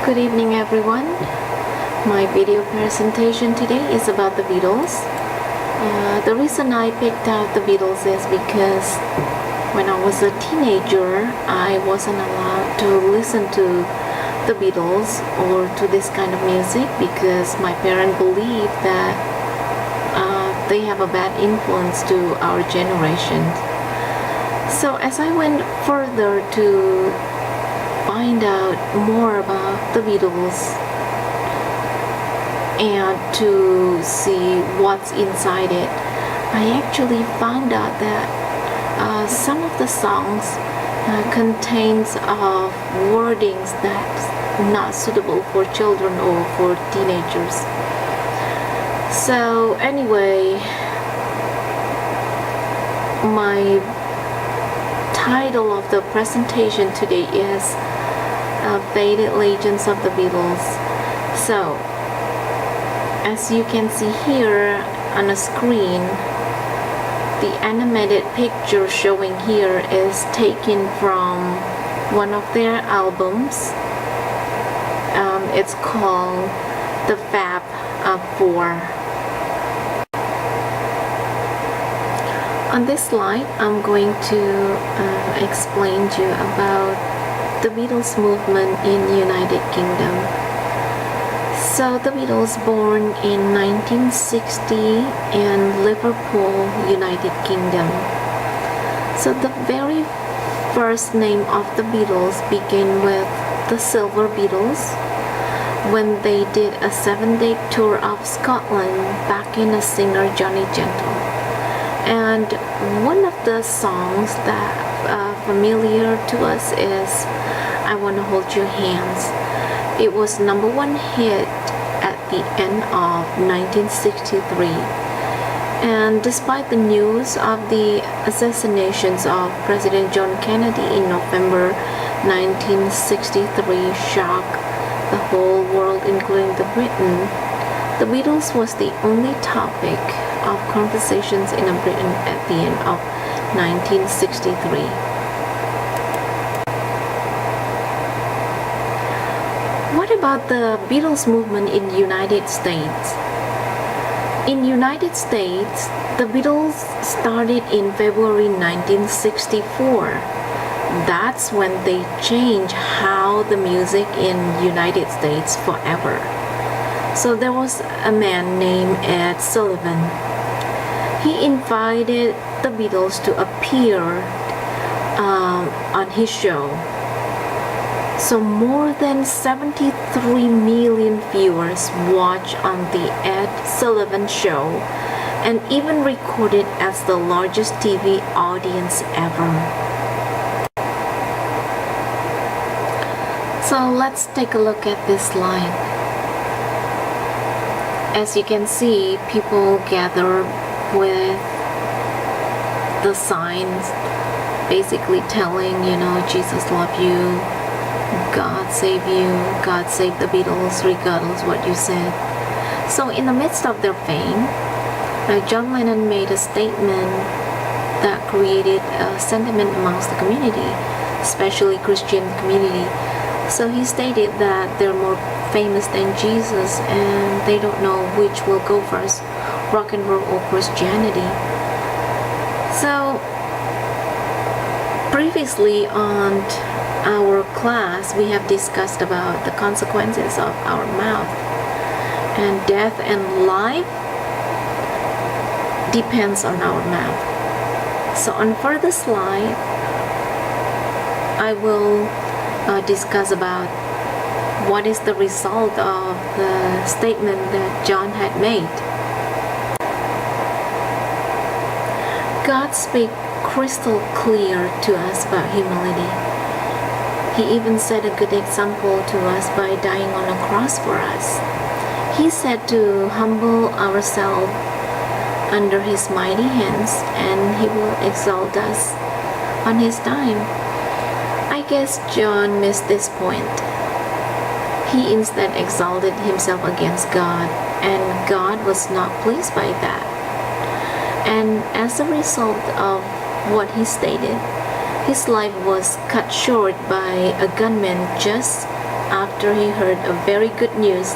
Good evening everyone. My video presentation today is about the Beatles. The reason I picked out the Beatles is because when I was a teenager I wasn't allowed to listen to the Beatles or to this kind of music because my parents believed that they have a bad influence to our generation. So as I went further to find out more about the Beatles and to see what's inside it, I actually found out that some of the songs contains of wordings that's not suitable for children or for teenagers. So anyway, my title of the presentation today is Faded Legends of the Beatles. So as you can see here on the screen, the animated picture showing here is taken from one of their albums. It's called the Fab Four. On this slide, I'm going to explain to you about the Beatles movement in United Kingdom. So the Beatles born in 1960 in Liverpool, United Kingdom. So the very first name of the Beatles began with the Silver Beatles when they did a 7-day tour of Scotland backing a singer Johnny Gentle. And one of the songs that familiar to us is I Wanna Hold Your Hands. It was #1 hit at the end of 1963. And despite the news of the assassinations of President John Kennedy in November 1963 shocked the whole world, including Britain, the Beatles was the only topic of conversations in Britain at the end of 1963. What about the Beatles movement in the United States? In United States, the Beatles started in February 1964. That's when they changed how the music in United States forever. So there was a man named Ed Sullivan. He invited the Beatles to appear on his show. So more than 73 million viewers watched on the Ed Sullivan Show and even recorded as the largest TV audience ever. So let's take a look at this slide. As you can see, people gather with the signs basically telling, Jesus love you, God save you, God save the Beatles, regardless what you said. So in the midst of their fame, John Lennon made a statement that created a sentiment amongst the community, especially Christian community. So he stated that they're more famous than Jesus and they don't know which will go first, rock and roll or Christianity. So previously on our class we have discussed about the consequences of our mouth, and death and life depends on our mouth. So on further slide I will discuss about what is the result of the statement that John had made. God speaks crystal clear to us about humility. He even set a good example to us by dying on a cross for us. He said to humble ourselves under His mighty hands and He will exalt us on His time. I guess John missed this point. He instead exalted himself against God, and God was not pleased by that. And as a result of what he stated, his life was cut short by a gunman just after he heard a very good news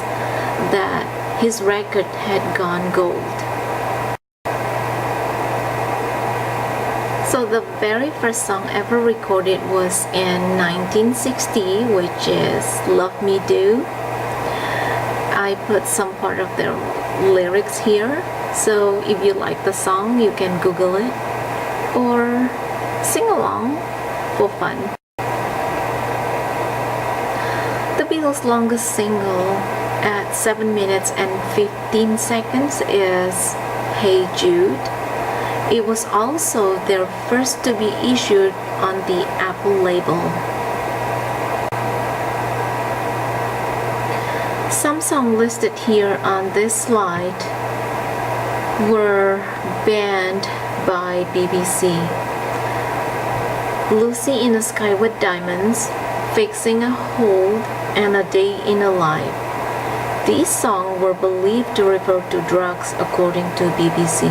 that his record had gone gold. So the very first song ever recorded was in 1960, which is Love Me Do. I put some part of the lyrics here, so if you like the song, you can Google it or sing along for fun. The Beatles' longest single at 7 minutes and 15 seconds is Hey Jude. It was also their first to be issued on the Apple label. Some songs listed here on this slide were banned by BBC. Lucy in the Sky with Diamonds, Fixing a Hole, and A Day in a Life. These songs were believed to refer to drugs according to BBC.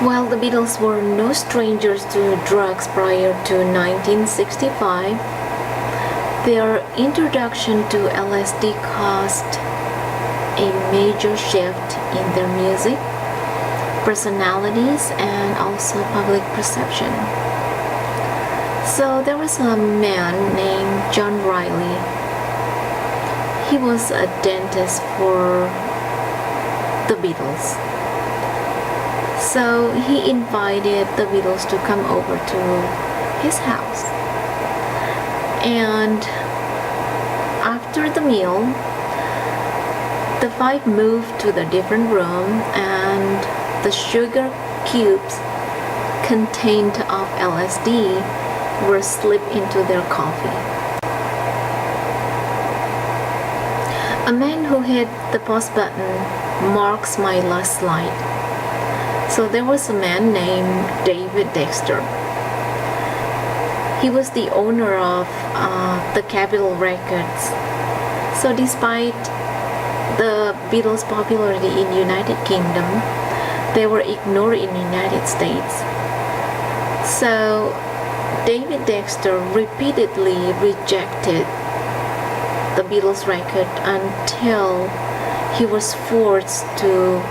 While the Beatles were no strangers to drugs prior to 1965, their introduction to LSD caused a major shift in their music, personalities, and also public perception. So there was a man named John Riley. He was a dentist for the Beatles. So he invited the Beatles to come over to his house. And after the meal, the five moved to the different room, and the sugar cubes contained of LSD were slipped into their coffee. A man who hit the pause button marks my last slide. So there was a man named David Dexter. He was the owner of the Capitol Records. So despite the Beatles' popularity in United Kingdom, they were ignored in the United States. So David Dexter repeatedly rejected the Beatles' record until he was forced to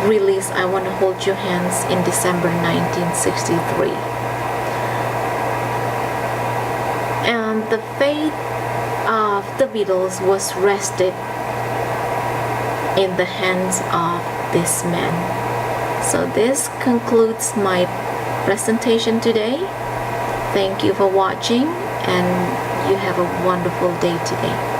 release I Wanna Hold Your Hands in December 1963. And the fate of the Beatles was rested in the hands of this man. So this concludes my presentation today. Thank you for watching, and you have a wonderful day today.